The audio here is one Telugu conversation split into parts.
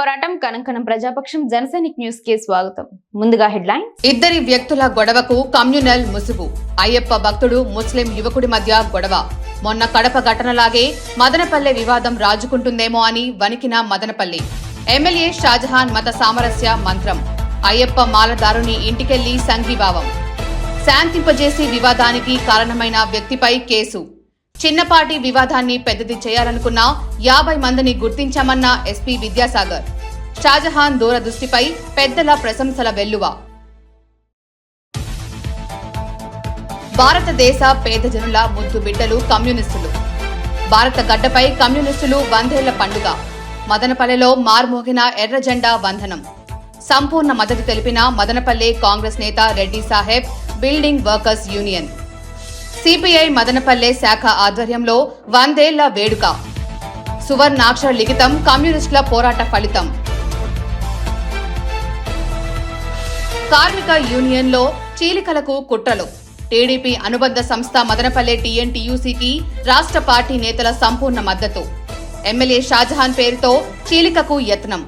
పోరాటం కనంకనం ప్రజాపక్షం జనసైనిక్ న్యూస్ కి స్వాగతం. ముందుగా హెడ్లైన్స్. ఇద్దరి వ్యక్తుల గొడవకు కమ్యూనల్ ముసుగు. అయ్యప్ప భక్తుడు ముస్లిం యువకుడి మధ్య గొడవ. మొన్న కడప ఘటనలాగే మదనపల్లె వివాదం రాజుకుంటుందేమో అని వణికిన మదనపల్లి. ఎమ్మెల్యే షాజహాన్ మత సామరస్య మంత్రం. అయ్యప్ప మాలదారుని ఇంటికెళ్లి సంఘీభావం. శాంతింపజేసి వివాదానికి కారణమైన వ్యక్తిపై కేసు. చిన్నపాటి వివాదాన్ని పెద్దది చేయాలనుకున్న 50 మందిని గుర్తించామన్న ఎస్పీ విద్యాసాగర్. షాజహాన్ దూరదృష్టిపై పెద్దల ప్రశంసల వెల్లువ. భారతదేశ పేద జనుల ముద్దు బిడ్డలు కమ్యూనిస్టులు. భారత గడ్డపై కమ్యూనిస్టులు 100 ఏళ్ల పండుగ. మదనపల్లెలో మార్మోగిన ఎర్ర జెండా వందనం. సంపూర్ణ మద్దతు తెలిపిన మదనపల్లె కాంగ్రెస్ నేత Reddy Saheb building workers union. CPI Madanapalle శాఖ ఆధ్వర్యంలో 100 ఏళ్ల వేడుక. సువర్ణాక్షర లిఖితం కమ్యూనిస్టుల పోరాట ఫలితం. కార్మిక యూనియన్లో చీలికలకు కుట్రలు. టీడీపీ అనుబంధ సంస్థ మదనపల్లె టీఎన్టీయూసీకి రాష్ట్ర పార్టీ నేతల సంపూర్ణ మద్దతు. ఎమ్మెల్యే షాజహాన్ పేరుతో చీలికకు యత్నం.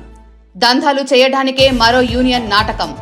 దందాలు చేయడానికే మరో యూనియన్ నాటకం.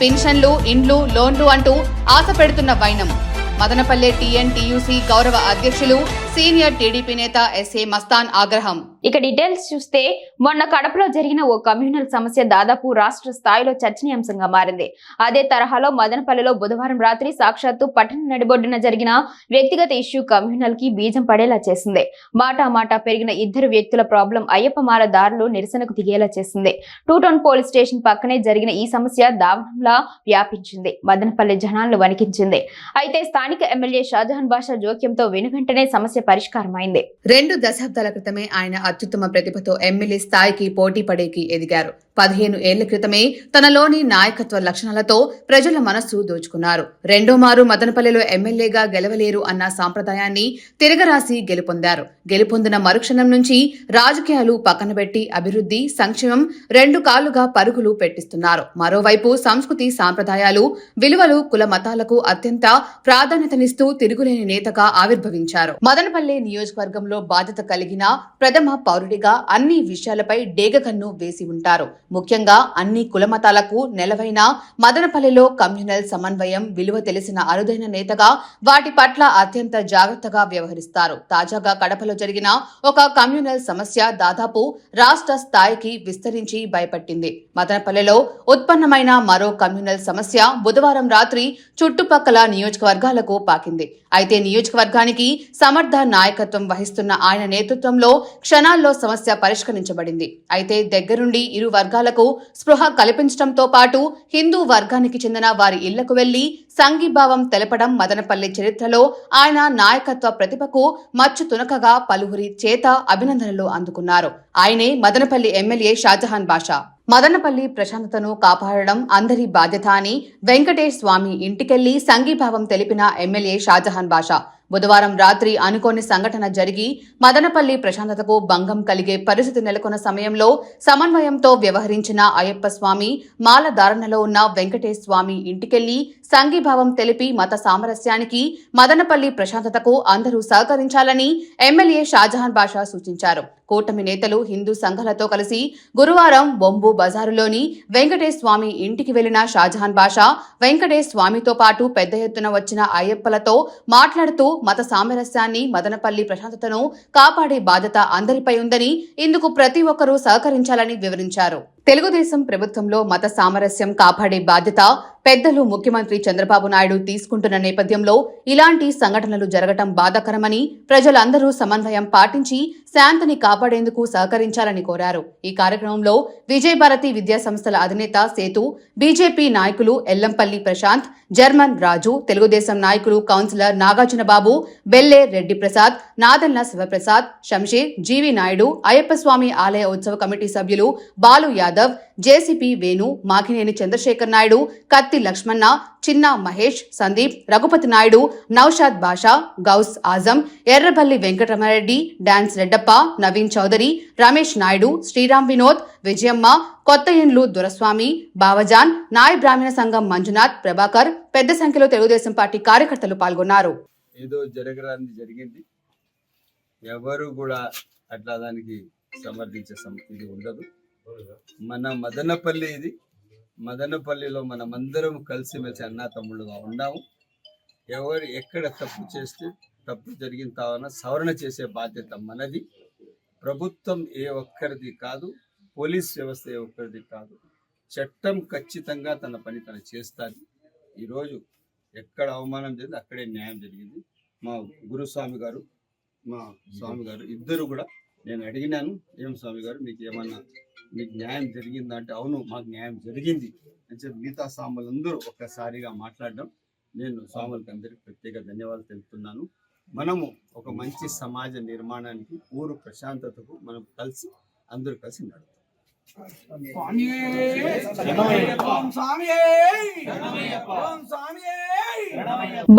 పెన్షన్లు, ఇండ్లు, లోన్లు అంటూ ఆశ పెడుతున్న వైనం. మదనపల్లె టీఎన్టీయూసీ గౌరవ అధ్యక్షులు సీనియర్ టీడీపీ నేత ఎస్ఏ మస్తాన్ ఆగ్రహం. ఇక డీటెయిల్స్ చూస్తే మొన్న కడపలో జరిగిన ఓ కమ్యూనల్ సమస్య దాదాపు రాష్ట్ర స్థాయిలో చర్చనీయాంశంగా మారింది. అదే తరహాలో మదనపల్లెలో బుధవారం రాత్రి సాక్షాత్తు పట్టణ నడిబొడ్డున జరిగిన వ్యక్తిగత ఇష్యూ కమ్యూనల్ కి బీజం పడేలా చేసింది. మాటా పెరిగిన ఇద్దరు వ్యక్తుల ప్రాబ్లం అయ్యప్ప మాల దారులు నిరసనకు దిగేలా చేసింది. 2 టౌన్ పోలీస్ స్టేషన్ పక్కనే జరిగిన ఈ సమస్య దావనంలా వ్యాపించింది. మదనపల్లె జనాలను వణికించింది. అయితే స్థానిక ఎమ్మెల్యే షాజహాన్ బాషా జోక్యంతో వెనువెంటనే సమస్య పరిష్కారమైంది. 2 దశాబ్దాల క్రితమే ఆయన అత్యుత్తమ ప్రతిభతో ఎమ్మెల్యే స్థాయికి పోటీ పడేకి ఎదిగారు. 15 ఏళ్ల క్రితమే తనలోని నాయకత్వ లక్షణాలతో ప్రజల మనస్సు దోచుకున్నారు. రెండో మారు మదనపల్లెలో ఎమ్మెల్యేగా గెలవలేరు అన్న సాంప్రదాయాన్ని తిరగరాసి గెలుపొందారు. గెలుపొందిన మరుక్షణం నుంచి రాజకీయాలు పక్కనబెట్టి అభివృద్ధి, సంక్షేమం 2 కాళ్లుగా పరుగులు పెట్టిస్తున్నారు. మరోవైపు సంస్కృతి, సాంప్రదాయాలు, విలువలు, కుల మతాలకు అత్యంత ప్రాధాన్యతనిస్తూ తిరుగులేని నేతగా ఆవిర్భవించారు. మదనపల్లె నియోజకవర్గంలో బాధ్యత కలిగిన ప్రథమ పౌరుడిగా అన్ని విషయాలపై డేగకన్ను వేసి ఉంటారు. ముఖ్యంగా అన్ని కులమతాలకు నెలవైన మదనపల్లెలో కమ్యూనల్ సమన్వయం విలువ తెలిసిన అరుదైన నేతగా వాటి పట్ల అత్యంత జాగ్రత్తగా వ్యవహరిస్తారు. తాజాగా కడపలో జరిగిన ఒక కమ్యూనల్ సమస్య దాదాపు రాష్ట్ర స్థాయికి విస్తరించి భయపట్టింది. మదనపల్లెలో ఉత్పన్నమైన మరో కమ్యూనల్ సమస్య బుధవారం రాత్రి చుట్టుపక్కల నియోజకవర్గాలకు పాకింది. అయితే నియోజకవర్గానికి సమర్థ నాయకత్వం వహిస్తున్న ఆయన నేతృత్వంలో క్షణాల్లో సమస్య పరిష్కరించబడింది. అయితే దగ్గరుండి ఇరు వర్గాలకు స్పృహ కల్పించడంతో పాటు హిందూ వర్గానికి చెందిన వారి ఇళ్లకు వెళ్లి సంఘీభావం తెలపడం మదనపల్లె చరిత్రలో ఆయన నాయకత్వ ప్రతిభకు మచ్చు తునకగా పలువురి చేత అభినందనలు అందుకున్నారు. ఆయనే మదనపల్లి ఎమ్మెల్యే షాజహాన్ బాషా. మదనపల్లి ప్రశాంతతను కాపాడడం అందరి బాధ్యత అని వెంకటేష్ స్వామి ఇంటికెళ్లి సంఘీభావం తెలిపిన ఎమ్మెల్యే షాజహాన్ బాషా బుధవారం రాత్రి అనుకోని సంఘటన జరిగి మదనపల్లి ప్రశాంతతకు భంగం కలిగే పరిస్థితి నెలకొన్న సమయంలో సమన్వయంతో వ్యవహరించిన అయ్యప్ప స్వామి మాల ధారణలో ఉన్న వెంకటేష్ స్వామి ఇంటికెళ్లి సంఘీభావం తెలిపి మత సామరస్యానికి, మదనపల్లి ప్రశాంతతకు అందరూ సహకరించాలని ఎమ్మెల్యే షాజహాన్ బాషా సూచించారు. కూటమి నేతలు హిందూ సంఘాలతో కలిసి గురువారం బొంబు బజారులోని వెంకటేష్ స్వామి ఇంటికి వెళ్లిన షాజహాన్ బాషా వెంకటేష్ స్వామితో పాటు పెద్ద ఎత్తున వచ్చిన అయ్యప్పలతో మాట్లాడుతూ మత సామరస్యాన్ని, మదనపల్లి ప్రశాంతతను కాపాడే బాధ్యత అందరిపై ఉందని, ఇందుకు ప్రతి ఒక్కరూ సహకరించాలని వివరించారు. తెలుగుదేశం ప్రభుత్వంలో మత సామరస్యం కాపాడే బాధ్యత పెద్దలు ముఖ్యమంత్రి చంద్రబాబు నాయుడు తీసుకుంటున్న నేపథ్యంలో ఇలాంటి సంఘటనలు జరగటం బాధాకరమని, ప్రజలందరూ సమన్వయం పాటించి శాంతిని కాపాడేందుకు సహకరించాలని కోరారు. ఈ కార్యక్రమంలో విజయభారతి విద్యా సంస్థల అధినేత సేతు, బీజేపీ నాయకులు ఎల్లంపల్లి ప్రశాంత్, జర్మన్ రాజు, తెలుగుదేశం నాయకులు కౌన్సిలర్ నాగార్జునబాబు, బెల్లే రెడ్డి ప్రసాద్, నాదెల్ల శివప్రసాద్, శంషీర్, జీవి నాయుడు, అయ్యప్ప స్వామి ఆలయ ఉత్సవ కమిటీ సభ్యులు బాలు యాదవ్, జేసీపీ వేణు, మాకినేని చంద్రశేఖర్ నాయుడు, కత్తి లక్ష్మణ, చిన్న మహేష్, సందీప్, రఘుపతి నాయుడు, నౌషాద్ బాషా, గౌస్ ఆజం, ఎర్రబల్లి వెంకటరమారెడ్డి, డాన్స్ రెడ్డప్ప, నవీన్ చౌదరి, రమేష్ నాయుడు, శ్రీరామ్ వినోద్, విజయమ్మ, కొత్త ఇండ్లు దొరస్వామి, బావజాన్, నాయ బ్రాహ్మణ సంఘం మంజునాథ్, ప్రభాకర్ పెద్ద సంఖ్యలో తెలుగుదేశం పార్టీ కార్యకర్తలు పాల్గొన్నారు. ఏదో జరిగింది, ఎవరు కూడా అట్లా దానికి సమర్థించే ఇది ఉండదు. మన మదనపల్లి ఇది. మదనపల్లిలో మనమందరం కలిసిమెలిసి అన్నా తమ్ముళ్ళుగా ఉన్నాము. ఎవరు ఎక్కడ తప్పు చేస్తే తప్పు జరిగిన తర్వాత సవరణ చేసే బాధ్యత మనది. ప్రభుత్వం ఏ ఒక్కరిది కాదు, పోలీస్ వ్యవస్థ ఏ ఒక్కరిది కాదు. చట్టం ఖచ్చితంగా తన పని తను చేస్తుంది. ఈరోజు ఎక్కడ అవమానం జరిగింది అక్కడే న్యాయం జరిగింది. మా గురుస్వామి గారు, మా స్వామి గారు ఇద్దరు కూడా, నేను అడిగినాను, ఏం స్వామి గారు మీకు న్యాయం జరిగిందా అంటే, అవును మాకు న్యాయం జరిగింది అని చెప్పి మిగతా స్వాములందరూ ఒక్కసారిగా మాట్లాడడం, నేను స్వాములకి అందరికీ ప్రత్యేక ధన్యవాదాలు తెలుపుతున్నాను. మనము ఒక మంచి సమాజ నిర్మాణానికి, ఊరు ప్రశాంతతకు మనం అందరూ కలిసి నడుస్తాం.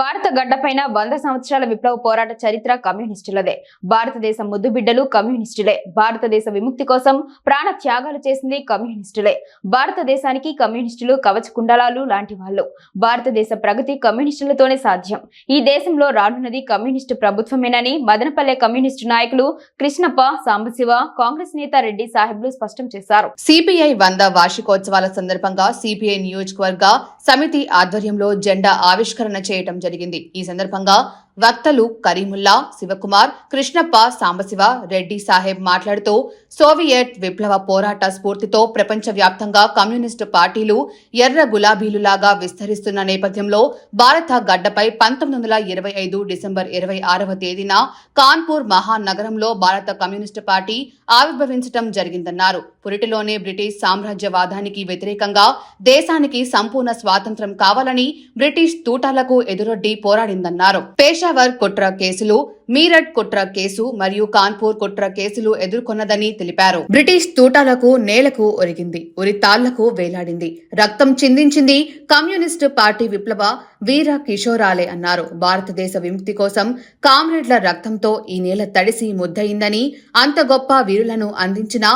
భారత గడ్డపైన 100 సంవత్సరాల విప్లవ పోరాట చరిత్ర కమ్యూనిస్టులదే. భారతదేశ ముద్దు బిడ్డలు కమ్యూనిస్టులే. భారతదేశ విముక్తి కోసం ప్రాణ త్యాగాలు చేసింది కమ్యూనిస్టులే. భారతదేశానికి కమ్యూనిస్టులు కవచ కుండలాలు లాంటి వాళ్ళు. భారతదేశ ప్రగతి కమ్యూనిస్టులతోనే సాధ్యం. ఈ దేశంలో రానున్నది కమ్యూనిస్టు ప్రభుత్వమేనని మదనపల్లె కమ్యూనిస్టు నాయకులు కృష్ణప్ప, సాంబశివ, కాంగ్రెస్ నేత రెడ్డి సాహెబ్లు స్పష్టం చేశారు. సిపిఐ 100 వార్షికోత్సవాల సందర్భంగా సిపిఐ నియోజకవర్గ సమితి ఆధ్వర్యంలో జెండా ఆవిష్కరణ చేయడం జరిగింది. ఈ సందర్భంగా వక్తలు కరీముల్లా, శివకుమార్, కృష్ణప్ప, సాంబశివ, రెడ్డి సాహెబ్ మాట్లాడుతూ సోవియట్ విప్లవ పోరాట స్ఫూర్తితో ప్రపంచవ్యాప్తంగా కమ్యూనిస్టు పార్టీలు ఎర్ర గులాబీలులాగా విస్తరిస్తున్న నేపథ్యంలో భారత గడ్డపై 1925 డిసెంబర్ 26వ తేదీన కాన్పూర్ మహానగరంలో భారత కమ్యూనిస్టు పార్టీ ఆవిర్భవించడం జరిగిందన్నారు. పురిటిలోనే బ్రిటిష్ సామ్రాజ్యవాదానికి వ్యతిరేకంగా దేశానికి సంపూర్ణ స్వాతంత్ర్యం కావాలని బ్రిటిష్ తూటాలకు ఎదురొడ్డి పోరాడిందన్నారు. పేషావర్ కుట్ర కేసులు, మీరట్ కుట్ర కేసు మరియు కాన్పూర్ కుట్ర కేసులు ఎదుర్కొన్నదని తెలిపారు. బ్రిటిష్ తూటాలకు నేలకు ఒరిగింది, ఉరితాళ్లకు వేలాడింది, రక్తం చిందించింది కమ్యూనిస్టు పార్టీ విప్లవ వీర కిషోరాలే అన్నారు. భారతదేశ విముక్తి కోసం కామ్రేడ్ల రక్తంతో ఈ నేల తడిసి ముద్దయిందని, అంత గొప్ప వీరులను అందించిన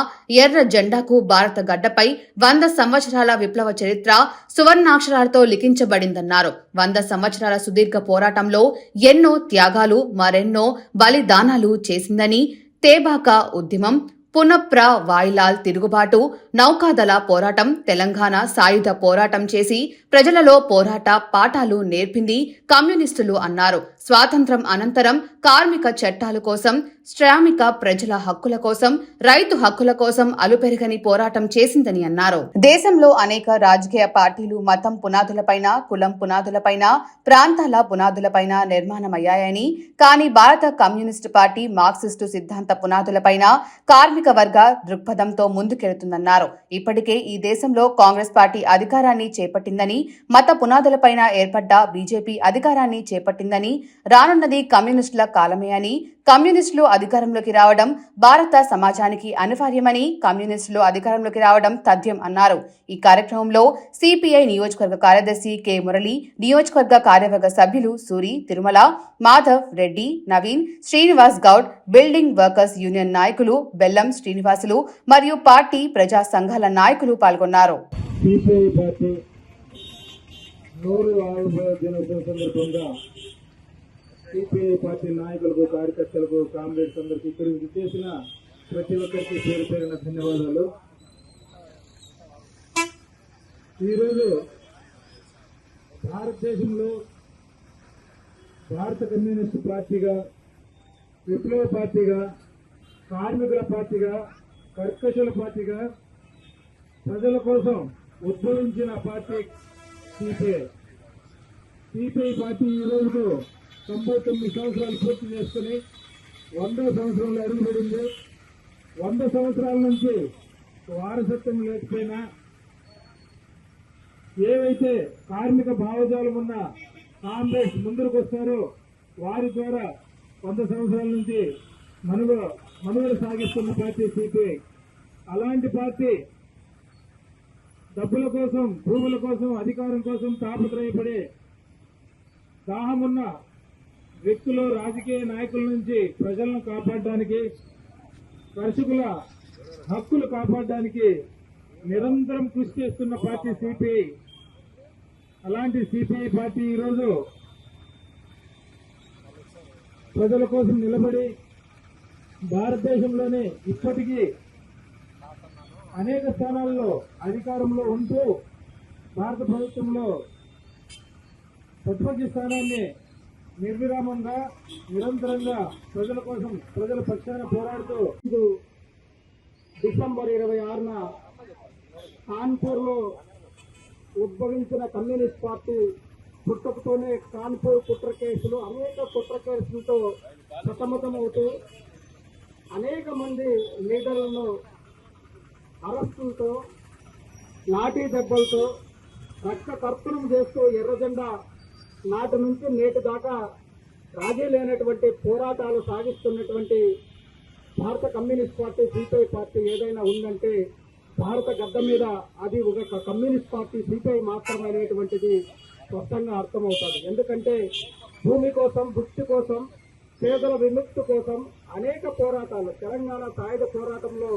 ఎర్ర జెండాకు భారత గడ్డపై 100 సంవత్సరాల విప్లవ చరిత్ర సువర్ణాక్షరాలతో లిఖించబడిందన్నారు. 100 సంవత్సరాల సుదీర్ఘ పోరాటంలో ఎన్నో త్యాగాలు, మరెన్నో బలిదానాలు చేసిందని, తేబాక ఉద్యమం, పునఃప్ర వాయిలాల్ తిరుగుబాటు, నౌకాదళ పోరాటం, తెలంగాణ సాయుధ పోరాటం చేసి ప్రజలలో పోరాట పాఠాలు నేర్పింది కమ్యూనిస్టులు అన్నారు. స్వాతంత్ర్యం అనంతరం కార్మిక చట్టాల కోసం, శ్రామిక ప్రజల హక్కుల కోసం, రైతు హక్కుల కోసం అలుపెరగని పోరాటం చేసిందని అన్నారు. దేశంలో అనేక రాజకీయ పార్టీలు మతం పునాదులపైన, కులం పునాదులపైన, ప్రాంతాల పునాదులపైన నిర్మాణమయ్యాయని, కానీ భారత కమ్యూనిస్టు పార్టీ మార్క్సిస్టు సిద్ధాంత పునాదులపైన, కార్మిక వర్గ దృక్పథంతో ముందుకెళ్తుందన్నారు. ఇప్పటికే ఈ దేశంలో కాంగ్రెస్ పార్టీ అధికారాన్ని చేపట్టిందని, మత పునాదులపైన ఏర్పడ్డ బీజేపీ అధికారాన్ని చేపట్టిందని, రానున్నది కమ్యూనిస్టుల కాలమే అని, కమ్యూనిస్టులు అధికారంలోకి రావడం భారత సమాజానికి అనివార్యమని, కమ్యూనిస్టులు అధికారంలోకి రావడం తథ్యం అన్నారు. ఈ కార్యక్రమంలో సిపిఐ నియోజకవర్గ కార్యదర్శి కె మురళి, నియోజకవర్గ కార్యవర్గ సభ్యులు Suri, Tirumala, Madhav, Reddy, Naveen, Srinivas Goud, building workers union నాయకులు బెల్లం శ్రీనివాసులు మరియు పార్టీ ప్రజా సంఘాల నాయకులు పాల్గొన్నారు. సిపిఐ పార్టీ నాయకులకు, కార్యకర్తలకు, కామ్రేడ్స్ అందరికీ ఇక్కడికి విచ్చేసిన ప్రతి ఒక్కరికి పేరు పేరున ధన్యవాదాలు. ఈరోజు భారతదేశంలో భారత కమ్యూనిస్టు పార్టీగా, విప్లవ పార్టీగా, కార్మికుల పార్టీగా, కర్కశుల పార్టీగా, ప్రజల కోసం ఉద్భవించిన పార్టీ సిపిఐ. సిపిఐ పార్టీ ఈ రోజుకు 99 సంవత్సరాలు పూర్తి చేసుకుని 100వ సంవత్సరంలో అడుగుపడింది. 100 సంవత్సరాల నుంచి వారసత్వం లేకపోయినా, ఏవైతే కార్మిక భావజాలం ఉన్న కామ్రేడ్స్ ముందుకు వస్తారో వారి ద్వారా 100 సంవత్సరాల నుంచి మనుగడ సాగిస్తున్న పార్టీ సిపిఐ. అలాంటి పార్టీ డబ్బుల కోసం, భూముల కోసం, అధికారం కోసం తాపత్రయపడే దాహమున్న వ్యక్తులు, రాజకీయ నాయకుల నుంచి ప్రజలను కాపాడడానికి, కర్షకుల హక్కులు కాపాడడానికి నిరంతరం కృషి చేస్తున్న పార్టీ సిపిఐ. అలాంటి సిపిఐ పార్టీ ఈరోజు ప్రజల కోసం నిలబడి భారతదేశంలోనే ఇప్పటికీ అనేక స్థానాల్లో అధికారంలో ఉంటూ భారత ప్రభుత్వంలో ప్రతిపక్ష స్థానాన్ని నిర్విరామంగా నిరంతరంగా ప్రజల కోసం ప్రజల పక్షాన పోరాడుతూ డిసెంబర్ 26న కాన్పూర్లో ఉద్భవించిన కమ్యూనిస్ట్ పార్టీ పుట్టకతోనే కాన్పూర్ కుట్ర కేసులు అనేక కుట్ర కేసులతో సతమతమవుతూ అనేక మంది లీడర్లను అరెస్టులతో లాఠీ దెబ్బలతో రక్త కర్పణం చేస్తూ ఎర్రజెండా నాటి నుంచి నేటి దాకా రాజీ లేనటువంటి పోరాటాలు సాగిస్తున్నటువంటి భారత కమ్యూనిస్ట్ పార్టీ సిపిఐ పార్టీ ఏదైనా ఉందంటే భారత గడ్డ మీద అది ఒక కమ్యూనిస్ట్ పార్టీ సిపిఐ మాత్రమైనటువంటిది స్పష్టంగా అర్థమవుతుంది. ఎందుకంటే భూమి కోసం, భుక్తి కోసం, పేదల విముక్తి కోసం అనేక పోరాటాలు, తెలంగాణ సాయుధ పోరాటంలో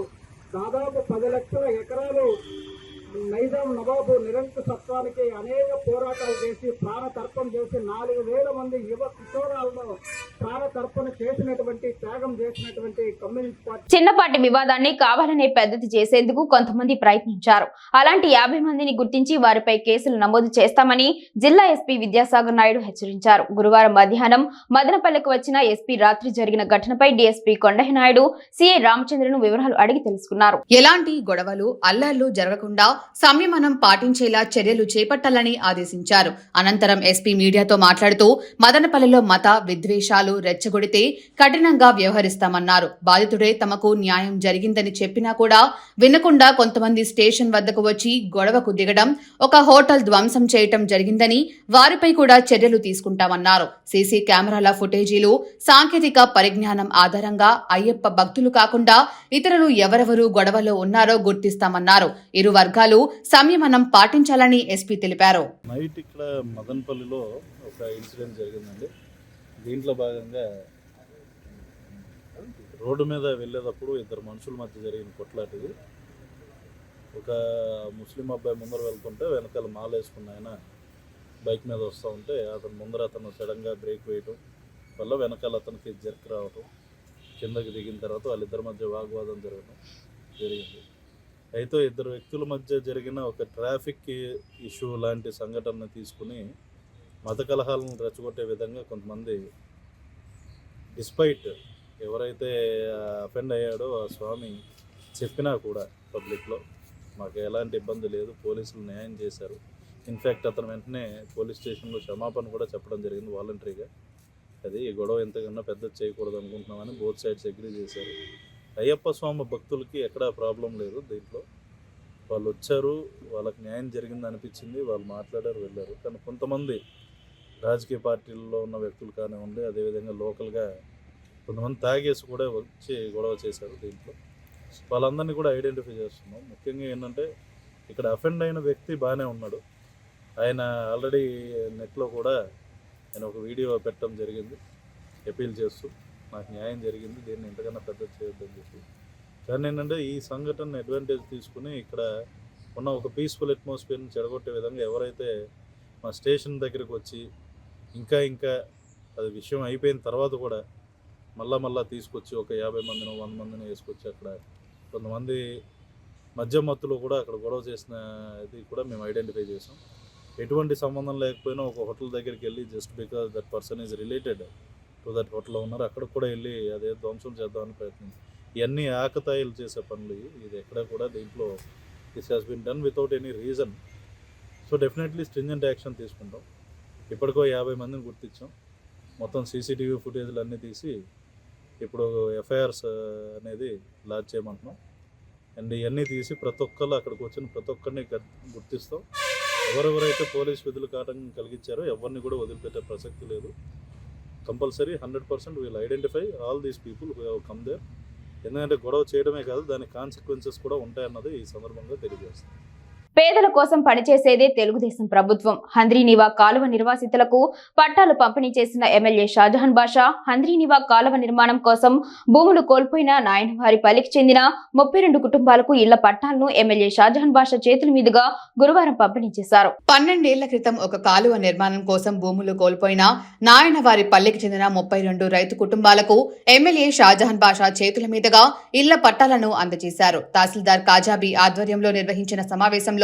దాదాపు 10 లక్షల ఎకరాలు నైజాం నవాబు నిరంకుశత్వానికి అనేక పోరాటాలు చేసి ప్రాణతర్పణ చేసి 4,000 మంది యువ కిషోరాలను ప్రాణతర్పణ చేసినటువంటి, త్యాగం చేసినటువంటి కమ్యూనిస్ట్ పార్టీ చిన్నపాటి వివాదాన్ని కావాలనే పెద్దది చేసేందుకు కొంతమంది ప్రయత్నించారు. అలాంటి 50 మందిని గుర్తించి వారిపై కేసులు నమోదు చేస్తామని జిల్లా ఎస్పీ విద్యాసాగర్ నాయుడు హెచ్చరించారు. గురువారం మధ్యాహ్నం మదనపల్లెకు వచ్చిన ఎస్పీ రాత్రి జరిగిన ఘటనపై డీఎస్పీ కొండయ్య నాయుడు సిఐ రామచంద్రను వివరాలు అడిగి తెలుసుకున్నారు. ఎలాంటి గొడవలు, అల్లర్లు జరగకుండా సంయమనం పాటించేలా చర్యలు చేపట్టాలని ఆదేశించారు. అనంతరం ఎస్పీ మీడియాతో మాట్లాడుతూ మదనపల్లెలో మత విద్వేషాలు రెచ్చగొడితే కఠినంగా వ్యవహరిస్తామన్నారు. బాధితుడే తమకు న్యాయం జరిగిందని చెప్పినా కూడా వినకుండా కొంతమంది స్టేషన్ వద్దకు వచ్చి గొడవకు దిగడం, ఒక హోటల్ ధ్వంసం చేయటం జరిగిందని, వారిపై కూడా చర్యలు తీసుకుంటామన్నారు. సీసీ కెమెరాల ఫుటేజీలు, సాంకేతిక పరిజ్ఞానం ఆధారంగా అయ్యప్ప భక్తులు కాకుండా ఇతరులు ఎవరెవరు గొడవలో ఉన్నారో గుర్తిస్తామన్నారు. ఇరు వర్గాలు సంయమనం పాటించాలని ఎస్పీ తెలిపారు. నైట్ ఇక్కడ మదనపల్లిలో ఒక ఇన్సిడెంట్ జరిగిందండి. దీంట్లో భాగంగా రోడ్డు మీద వెళ్ళేటప్పుడు ఇద్దరు మనుషుల మధ్య జరిగిన కొట్లాటిది. ఒక ముస్లిం అబ్బాయి ముందర వెళ్తుంటే వెనకాల మాల వేసుకున్న ఆయన బైక్ మీద వస్తూ ఉంటే అతను సడన్గా బ్రేక్ వేయటం వల్ల వెనకాల అతనికి జర్క్ రావటం, కిందకి దిగిన తర్వాత వాళ్ళిద్దరి మధ్య వాగ్వాదం జరిగింది. అయితే ఇద్దరు వ్యక్తుల మధ్య జరిగిన ఒక ట్రాఫిక్ ఇష్యూ లాంటి సంఘటనను తీసుకుని మత కలహాలను రెచ్చగొట్టే విధంగా కొంతమంది, డిస్పైట్ ఎవరైతే అఫెండ్ అయ్యాడో ఆ స్వామి చెప్పినా కూడా పబ్లిక్లో మాకు ఎలాంటి ఇబ్బంది లేదు, పోలీసులు న్యాయం చేశారు. ఇన్ఫ్యాక్ట్ అతను వెంటనే పోలీస్ స్టేషన్లో క్షమాపణ కూడా చెప్పడం జరిగింది వాలంటరీగా. అది ఈ గొడవ ఎంతకన్నా పెద్ద చేయకూడదు అనుకుంటున్నామని బోత్ సైడ్స్ అగ్రీ చేశారు. అయ్యప్ప స్వామి భక్తులకి ఎక్కడా ప్రాబ్లం లేదు. దీంట్లో వాళ్ళు వచ్చారు, వాళ్ళకి న్యాయం జరిగింది అనిపించింది, వాళ్ళు మాట్లాడారు, వెళ్ళారు. కానీ కొంతమంది రాజకీయ పార్టీల్లో ఉన్న వ్యక్తులు కానివ్వండి, అదేవిధంగా లోకల్గా కొంతమంది తాగేసి కూడా వచ్చి గొడవ చేశారు. దీంట్లో వాళ్ళందరినీ కూడా ఐడెంటిఫై చేస్తున్నాం. ముఖ్యంగా ఏంటంటే ఇక్కడ అఫెండ్ అయిన వ్యక్తి బాగానే ఉన్నాడు. ఆయన ఆల్రెడీ నెట్లో కూడా ఆయన ఒక వీడియో పెట్టడం జరిగింది అపీల్ చేస్తూ నాకు న్యాయం జరిగింది, దీన్ని ఇంతకన్నా పెద్ద చేయొద్దని చెప్పి. కానీ ఏంటంటే ఈ సంఘటన అడ్వాంటేజ్ తీసుకుని ఇక్కడ ఉన్న ఒక పీస్ఫుల్ అట్మాస్ఫియర్ని చెడగొట్టే విధంగా ఎవరైతే మా స్టేషన్ దగ్గరికి వచ్చి ఇంకా అది విషయం అయిపోయిన తర్వాత కూడా మళ్ళా తీసుకొచ్చి ఒక 50 మందినో 100 మందినో వేసుకొచ్చి అక్కడ కొంతమంది మధ్య మత్తులో కూడా అక్కడ గొడవ చేసిన ఇది కూడా మేము ఐడెంటిఫై చేసాం. ఎటువంటి సంబంధం లేకపోయినా ఒక హోటల్ దగ్గరికి వెళ్ళి just because that person is related to that హోటల్లో ఉన్నారు, అక్కడ కూడా వెళ్ళి అదే ధ్వంసం చేద్దామని ప్రయత్నం. ఇవన్నీ ఆకతాయిలు చేసే పనులు. ఇది ఎక్కడ కూడా దీంట్లో this has been done without any reason. So definitely stringent action తీసుకుంటాం. ఇప్పటికో 50 మందిని గుర్తించాం. మొత్తం సీసీటీవీ ఫుటేజ్లు అన్నీ తీసి ఇప్పుడు ఎఫ్ఐఆర్స్ అనేది లాంచ్ చేయమంటున్నాం. అండ్ ఇవన్నీ తీసి ప్రతి ఒక్కళ్ళు అక్కడికి వచ్చిన ప్రతి ఒక్కరిని గుర్తిస్తాం. ఎవరెవరైతే పోలీస్ విధులకు ఆటంకం కలిగించారో ఎవరిని కూడా వదిలిపెట్టే ప్రసక్తి లేదు. Compulsory 100% will identify all these people who have come there. ఎందుకంటే గొడవ చేయడమే కాదు, దాని కాన్సిక్వెన్సెస్ కూడా ఉంటాయన్నది ఈ సందర్భంగా తెలియజేస్తాం. పేదల కోసం పనిచేసేదే తెలుగుదేశం ప్రభుత్వం. హంద్రీనివా కాలువ నిర్వాసితులకు పట్టాలు పంపిణీ చేసిన ఎమ్మెల్యే షాజహాన్ బాషా హంద్రీనివా కాలువ నిర్మాణం కోసం భూములు కోల్పోయిన నాయనవారిపల్లికి చెందిన 32 కుటుంబాలకు ఇళ్ల పట్టాలను ఎమ్మెల్యే షాజహాన్ బాషా చేతుల మీదుగా గురువారం పంపిణీ చేశారు. 12 ఏళ్ల క్రితం ఒక కాలువ నిర్మాణం కోసం భూములు కోల్పోయిన నాయనవారిపల్లికి చెందిన 32 రైతు కుటుంబాలకు ఎమ్మెల్యే షాజహాన్ బాషా చేతుల మీదుగా ఇళ్ల పట్టాలను అందజేశారు. తహసీల్దార్ కాజాబీ ఆధ్వర్యంలో నిర్వహించిన సమావేశంలో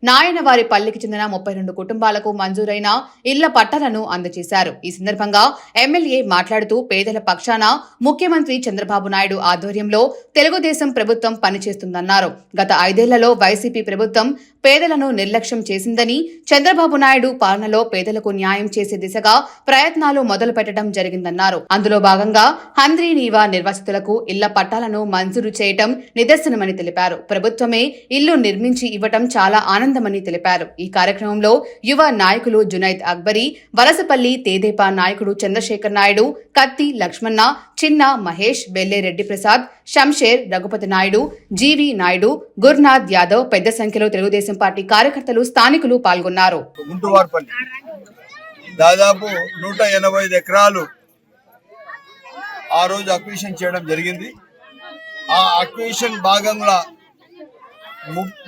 నాయనవారిపల్లికి చెందిన 32 కుటుంబాలకు మంజూరైన ఇళ్ల పట్టాలను అందజేశారు. ఈ సందర్భంగా ఎమ్మెల్యే మాట్లాడుతూ పేదల పక్షాన ముఖ్యమంత్రి చంద్రబాబు నాయుడు ఆధ్వర్యంలో తెలుగుదేశం ప్రభుత్వం పనిచేస్తుందన్నారు. గత 5 ఏళ్లలో వైసీపీ ప్రభుత్వం పేదలను నిర్లక్ష్యం చేసిందని, చంద్రబాబు నాయుడు పాలనలో పేదలకు న్యాయం చేసే దిశగా ప్రయత్నాలు మొదలు పెట్టడం జరిగిందన్నారు. అందులో భాగంగా హంద్రీనీవా నిర్వాసితులకు ఇళ్ల పట్టాలను మంజూరు చేయడం నిదర్శనమని తెలిపారు. ప్రభుత్వమే ఇల్లు నిర్మించి ఇవ్వటం చాలా ఆనందమని తెలిపారు. ఈ కార్యక్రమంలో యువ నాయకులు జునైద్ అక్బరీ, వలసపల్లి తేదేపా నాయకుడు చంద్రశేఖర్ నాయుడు, కత్తి లక్ష్మణ, చిన్న మహేష్, బెల్లే రెడ్డి ప్రసాద్, శంషేర్, రఘుపతి నాయుడు, జీవి నాయుడు, గురునాథ్ యాదవ్ పెద్ద సంఖ్యలో తెలుగుదేశం పార్టీ కార్యకర్తలు, స్థానికులు పాల్గొన్నారు. గుంటువార్పల్లి దాదాపు 185 ఎకరాలు ఆ రోజు అక్విజిషన్ చేయడం జరిగింది. ఆ అక్విజిషన్ భాగంగా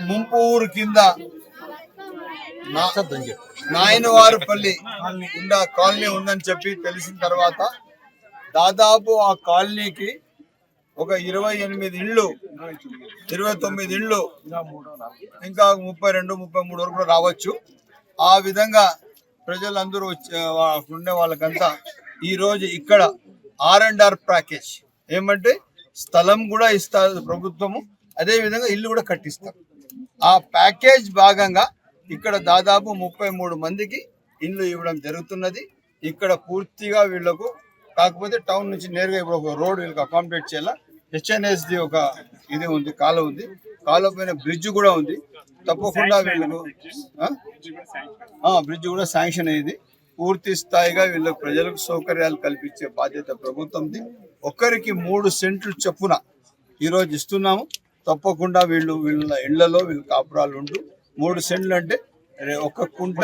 ముంపూరు కింద నాయనవారిపల్లి కాలనీ ఉందని చెప్పి తెలిసిన తర్వాత దాదాపు ఆ కాలనీకి ఒక 28 ఇళ్ళు, 29 ఇళ్ళు, ఇంకా 32, 33 వరకు రావచ్చు. ఆ విధంగా ప్రజలందరూ ఉండే వాళ్ళకంతా ఈరోజు ఇక్కడ R&R ప్యాకేజ్ ఏమంటే స్థలం కూడా ఇస్తారు ప్రభుత్వము, అదేవిధంగా ఇల్లు కూడా కట్టిస్తారు. ఆ ప్యాకేజ్ భాగంగా ఇక్కడ దాదాపు 33 మందికి ఇల్లు ఇవ్వడం జరుగుతున్నది. ఇక్కడ పూర్తిగా వీళ్లకు కాకపోతే టౌన్ నుంచి నేరుగా ఇప్పుడు ఒక రోడ్ వీళ్ళకి అకామిడేట్ చేయాల. HNSD ఒక ఇది ఉంది, కాలువ ఉంది, కాలువ పైన బ్రిడ్జ్ కూడా ఉంది. తప్పకుండా వీళ్ళకు బ్రిడ్జ్ కూడా శాంక్షన్ అయ్యింది. పూర్తి స్థాయిగా వీళ్ళకు ప్రజలకు సౌకర్యాలు కల్పించే బాధ్యత ప్రభుత్వంది. ఒక్కరికి 3 సెంట్లు చొప్పున ఈరోజు ఇస్తున్నాము. తప్పకుండా వీళ్ళ ఇళ్లలో వీళ్ళు కాపురాలు ఉండు. 3 సెంట్లు అంటే ఒక కుంట,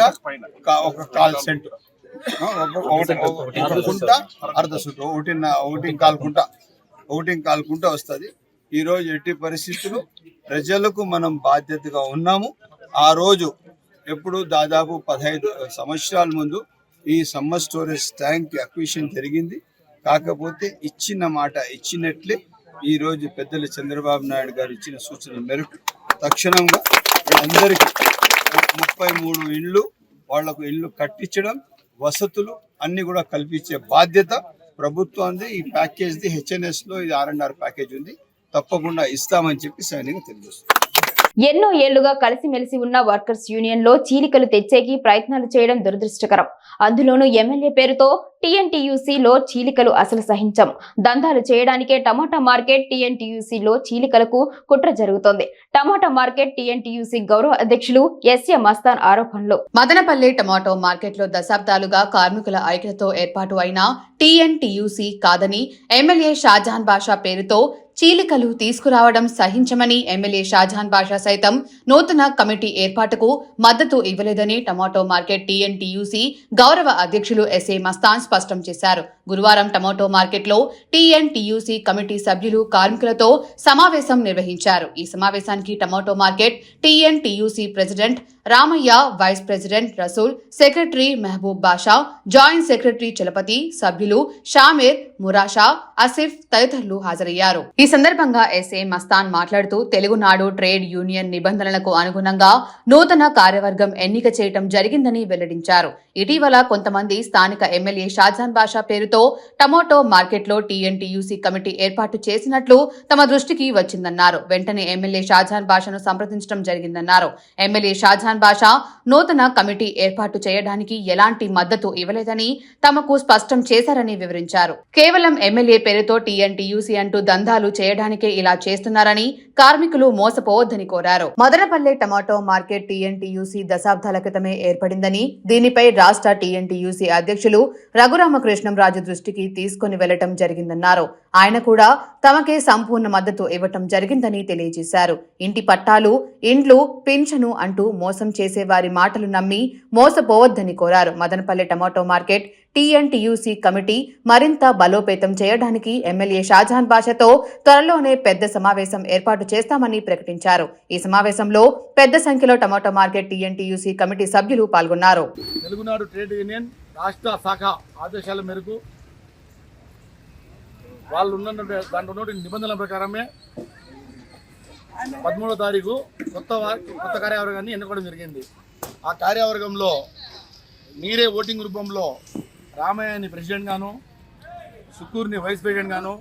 ఒక 1/4 సెంటు, ఒక కుంట అర్ధ సెంటు, 1.25 కుంట వస్తుంది. ఈరోజు ఎట్టి పరిస్థితులు ప్రజలకు మనం బాధ్యతగా ఉన్నాము. ఆ రోజు ఎప్పుడు దాదాపు 15 సంవత్సరాల ముందు ఈ సమ్మర్ స్టోరేజ్ ట్యాంక్ అక్విజిషన్ జరిగింది. కాకపోతే ఇచ్చిన మాట ఇచ్చినట్లే ఈరోజు పెద్దలు చంద్రబాబు నాయుడు గారు ఇచ్చిన సూచనల మేరకు తక్షణంగా అందరికీ 33 ఇళ్ళు వాళ్లకు ఇల్లు కట్టించడం, వసతులు అన్ని కూడా కల్పించే బాధ్యత ప్రభుత్వానికి. ఈ ప్యాకేజ్ది HNS లో ఇది R&R ప్యాకేజ్ ఉంది, తప్పకుండా ఇస్తామని చెప్పి సైనిక తెలియజేస్తుంది. ఎన్నో ఏళ్లుగా కలిసిమెలిసి ఉన్న వర్కర్స్ యూనియన్ లో చీలికలు తెచ్చేకి ప్రయత్నాలు చేయడం దురదృష్టకరం. అందులోనూ ఎమ్మెల్యే పేరుతో TNTUC లో చీలికలు అసలు సహించం. దందాలు చేయడానికే టమాటా మార్కెట్ TNTUC లో చీలికలకు కుట్ర జరుగుతోంది. టమాటా మార్కెట్ TNTUC గౌరవ అధ్యక్షులు SM మస్తాన్ ఆరోపణలు. మదనపల్లి టమాటో మార్కెట్ లో దశాబ్దాలుగా కార్మికుల ఐక్యతతో ఏర్పాటు అయిన TNTUC కాదని ఎమ్మెల్యే షాజహాన్ బాషా పేరుతో చీలికలు తీసుకురావడం సహించమని ఎమ్మెల్యే షాజహాన్ బాషా సైతం నూతన కమిటీ ఏర్పాటుకు మద్దతు ఇవ్వలేదని టమాటో మార్కెట్ TNTUC గౌరవ అధ్యక్షులు SA మస్తాన్ స్పష్టం చేశారు. గురువారం టమాటో మార్కెట్ లో TNTUC కమిటీ సభ్యులు కార్మికులతో సమావేశం నిర్వహించారు. ఈ సమావేశానికి tomato market TNTUC president Ramaiah, vice president Rasool, secretary Mahaboob Basha, joint secretary Chalapathi, సభ్యులు షామీర్, మురాషా, ఆసిఫ్ తదితరులు హాజరయ్యారు. ఈ సందర్భంగా SA మస్తాన్ మాట్లాడుతూ తెలుగునాడు ట్రేడ్ యూనియన్ నిబంధనలకు అనుగుణంగా నూతన కార్యవర్గం ఎన్నిక చేయడం జరిగిందని వెల్లడించారు. ఇటీవల కొంతమంది స్థానిక ఎమ్మెల్యే షాజహాన్ బాషా పేరుతో టమాటో మార్కెట్ లో TNTUC కమిటీ ఏర్పాటు చేసినట్లు తమ దృష్టికి వచ్చిందన్నారు. వెంటనే ఎమ్మెల్యే షాజహాన్ బాషాను సంప్రదించడం జరిగిందన్నారు. ఎమ్మెల్యే షాజహాన్ షాజహాన్ బాషా నూతన కమిటీ ఏర్పాటు చేయడానికి ఎలాంటి మద్దతు ఇవ్వలేదని తమకు స్పష్టం చేశారని వివరించారు. కేవలం ఎమ్మెల్యే పేరుతో టీఎన్టీయూసీ అంటూ దందాలు చేయడానికే ఇలా చేస్తున్నారని, కార్మికులు మోసపోవద్దని కోరారు. మదనపల్లె టమాటో మార్కెట్ టీఎన్టీయూసీ దశాబ్దాల క్రితమే ఏర్పడిందని, దీనిపై రాష్ట్ర టీఎన్టీయూసీ అధ్యక్షులు రఘురామకృష్ణంరాజు దృష్టికి తీసుకుని వెళ్లటం జరిగిందన్నారు. ఆయన కూడా తమకే సంపూర్ణ మద్దతు ఇవ్వటం జరిగిందని తెలియజేశారు. ఇంటి పట్టాలు, ఇండ్లు, పింఛను అంటూ మోసం చేసే వారి మాటలు నమ్మి మోసపోవద్దని కోరారు. Madanapalle tomato market TNTUC committee మరింత బలోపేతం చేయడానికి ఎమ్మెల్యే షాజహాన్ బాషాతో త్వరలోనే పెద్ద సమావేశం ఏర్పాటు చేస్తామని ప్రకటించారు. ఈ సమావేశంలో పెద్ద సంఖ్యలో టమాటో మార్కెట్ టీఎన్టీయూసీ కమిటీ సభ్యులు పాల్గొన్నారు. తెలుగునాడు ట్రేడ్ యూనియన్ రాష్ట్ర శాఖ ఆదేశాల మేరకు వాళ్ళు దాంట్లో ఉన్న నిబంధనల ప్రకారమే 13వ తారీఖు కొత్త కార్యవర్గాన్ని ఎన్నుకోవడం జరిగింది. ఆ కార్యవర్గంలో మీరే ఓటింగ్ రూపంలో రామయ్యని ప్రెసిడెంట్ గాను, సుకూర్ని వైస్ ప్రెసిడెంట్ గాను,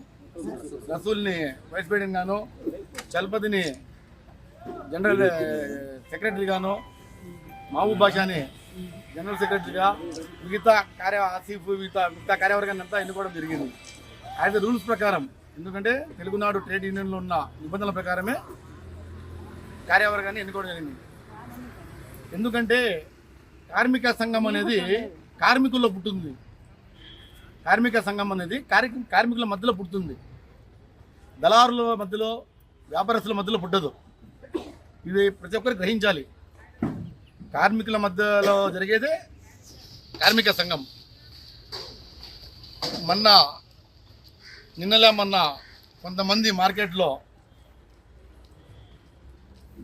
రసూల్ని వైస్ ప్రెసిడెంట్ గాను, చలపతిని జనరల్ సెక్రటరీ గాను, మహబూబ్ బాషాని జనరల్ సెక్రటరీగా, మిగతా కార్యవర్గాన్ని అంతా ఎన్నుకోవడం జరిగింది. యాజ్ రూల్స్ ప్రకారం, ఎందుకంటే తెలుగునాడు ట్రేడ్ యూనియన్లో ఉన్న నిబంధనల ప్రకారమే కార్యవర్గాన్ని ఎన్నుకోవడం జరిగింది. ఎందుకంటే కార్మిక సంఘం అనేది కార్మికుల్లో పుట్టింది. కార్మిక సంఘం అనేది కార్మికుల మధ్యలో పుడుతుంది. దళారుల మధ్యలో, వ్యాపారస్తుల మధ్యలో పుట్టదు. ఇది ప్రతి ఒక్కరు గ్రహించాలి. కార్మికుల మధ్యలో జరిగేదే కార్మిక సంఘం. నిన్న కొంతమంది మార్కెట్లో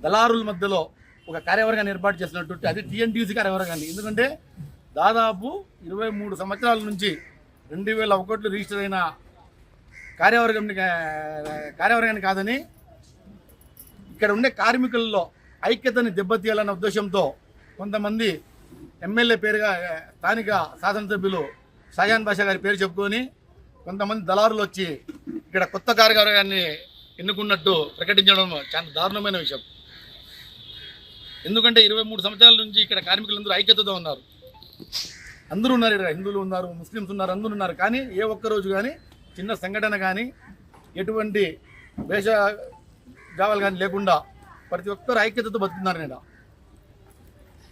దళారుల మధ్యలో ఒక కార్యవర్గాన్ని ఏర్పాటు చేసినట్టు అది టీఎన్టీయూసీ కార్యవర్గాన్ని. ఎందుకంటే దాదాపు 23 సంవత్సరాల నుంచి 2001 రిజిస్టర్ అయిన కార్యవర్గాన్ని కాదని, ఇక్కడ ఉండే కార్మికుల్లో ఐక్యతని దెబ్బతీయాలన్న ఉద్దేశంతో కొంతమంది ఎమ్మెల్యే పేరుగా స్థానిక శాసనసభ్యులు షాజహాన్ బాషా గారి పేరు చెప్పుకొని కొంతమంది దళారులు వచ్చి ఇక్కడ కొత్త కార్యవర్గాన్ని ఎన్నుకున్నట్టు ప్రకటించడం చాలా దారుణమైన విషయం. ఎందుకంటే 23 సంవత్సరాల నుంచి ఇక్కడ కార్మికులందరూ ఐక్యతతో ఉన్నారు. అందరూ ఉన్నారు. ఇక్కడ హిందువులు ఉన్నారు, ముస్లిమ్స్ ఉన్నారు, అందరూ ఉన్నారు. కానీ ఏ ఒక్కరోజు కానీ చిన్న సంఘటన కానీ ఎటువంటి భేషజావాలు కానీ లేకుండా ప్రతి ఒక్కరు ఐక్యతతో బతుకుతున్నారు. నేను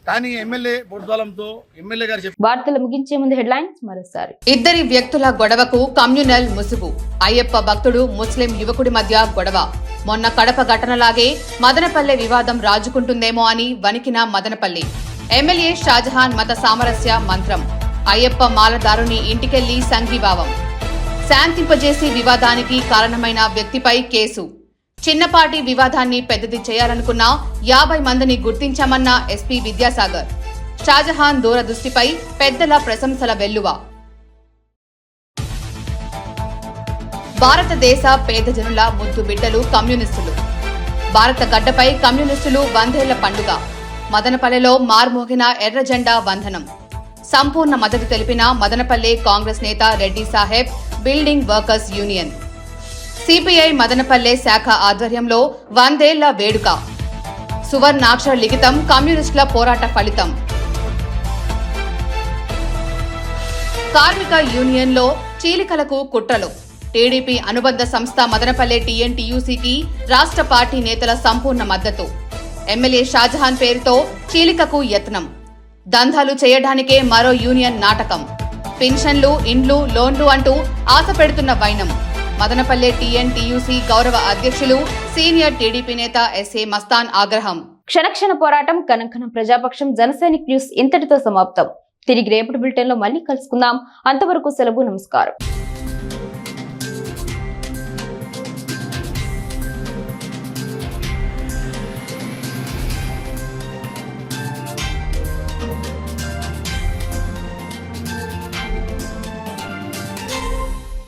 కానీ ఎమ్మెల్యే బొడ్వాలంతో ఎమ్మెల్యే గారు వార్తలు ముగించే ముందు హెడ్లైన్స్ మరోసారి. ఇద్దరి వ్యక్తుల గొడవకు కమ్యూనల్ ముసుగు. అయ్యప్ప భక్తుడు, ముస్లిం యువకుడి మధ్య గొడవ. మొన్న కడప ఘటనలాగే మదనపల్లె వివాదం రాజుకుంటుందేమో అని వణికిన మదనపల్లి. ఎమ్మెల్యే షాజహాన్ మత సామరస్య మంత్రం. అయ్యప్ప మాలదారుని ఇంటికెళ్లి సంఘీభావం. శాంతింపజేసి వివాదానికి కారణమైన వ్యక్తిపై కేసు. చిన్నపాటి వివాదాన్ని పెద్దది చేయాలనుకున్న 50 మందిని గుర్తించామన్న ఎస్పీ విద్యాసాగర్. షాజహాన్ దూరదృష్టిపై పెద్దల ప్రశంసల వెల్లువ. భారతదేశ పేద జనుల ముద్దు బిడ్డలు కమ్యూనిస్టులు. భారత గడ్డపై కమ్యూనిస్టులు 100 ఏళ్ల పండుగ. మదనపల్లెలో మార్మోగిన ఎర్ర జెండా వందనం. సంపూర్ణ మద్దతు తెలిపిన మదనపల్లె కాంగ్రెస్ నేత Reddy Saheb building workers union. CPI Madanapalle శాఖ ఆధ్వర్యంలో 100 ఏళ్ల వేడుక. సువర్ణాక్షర లిఖితం కమ్యూనిస్టుల పోరాట ఫలితం. కార్మిక యూనియన్లో చీలికలకు కుట్రలు. టీడీపీ అనుబంధ సంస్థ మదనపల్లె టీఎన్టీయూసీకి రాష్ట్ర పార్టీ నేతల సంపూర్ణ మద్దతు. ఎమ్మెల్యే షాజహాన్ పేరుతో చీలికకు యత్నం. దందాలు చేయడానికే మరో యూనియన్ నాటకం. పెన్షన్లు, ఇండ్లు, లోన్లు అంటూ ఆశ పెడుతున్న వైనం. మదనపల్లె టీఎన్టీయూసీ గౌరవ అధ్యక్షులు సీనియర్ టీడీపీ నేత ఎస్ఏ మస్తాన్ ఆగ్రహం. క్షణక్షణ పోరాటం, కనంకనం ప్రజాపక్షం. జనసైనిక్ న్యూస్ ఇంతటితో సమాప్తం. తిరిగి రేపటి బులెటిన్ లో మళ్ళీ కలుసుకుందాం. అంతవరకు సెలవు. నమస్కారం.